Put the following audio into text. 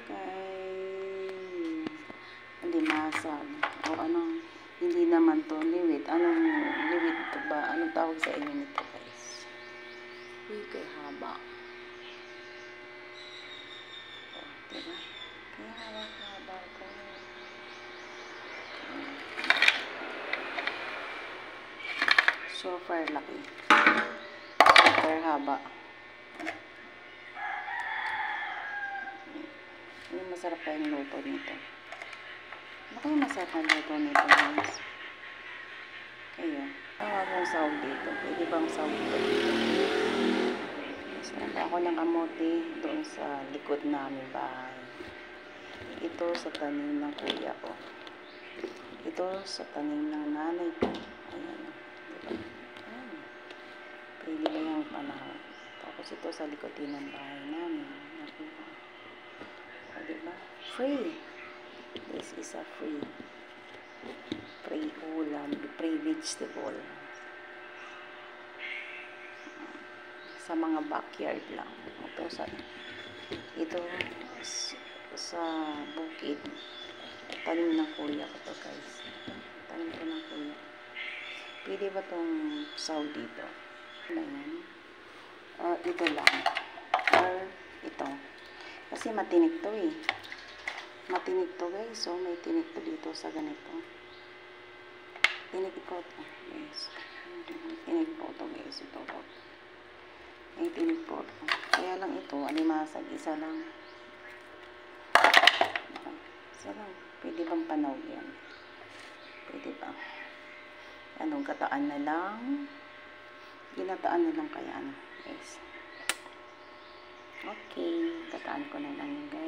kay limasag o anong hindi naman to liwit. Anong liwit to ba? Anong tawag sa inyo nito guys? Uy, kay haba. O, diba? Kaya haba-haba ko. Super laki. Super haba. Yung masarap pa yung luto nito. Baka yung masarap ang luto nito guys. Kaya, tawag mong sahog dito. Pwede bang sahog dito? Sarap ako ng kamote doon sa likod namin bahay. Ito sa tanim ng kuya ko. Ito sa tanim ng nanay ko. Ayan. Diba? Ayan. Pwede ba yung panahon? Tapos ito sa likod din ng bahay namin. Nakuha. O, diba? Free. This is a free ulam, free vegetable. Sa mga backyard lang. Ito sa bukid. Tanim ng kuya ko to guys. Tanim ko ng kuya. Pwede ba tong saw dito? Ano yan? Ito lang. Or ito. Kasi matinik to eh. Matinik to guys. So may tinik to dito sa ganito. Tinik ko to guys. Tinik po to guys. Ito po. May tinik po to. Kaya lang ito. Alimasag. Isa lang. Isa lang. Pwede bang panaw yan? Pwede ba? Anong gataan na lang? Ginataan na lang kaya ano guys. Okay. Gataan ko na lang yung guys.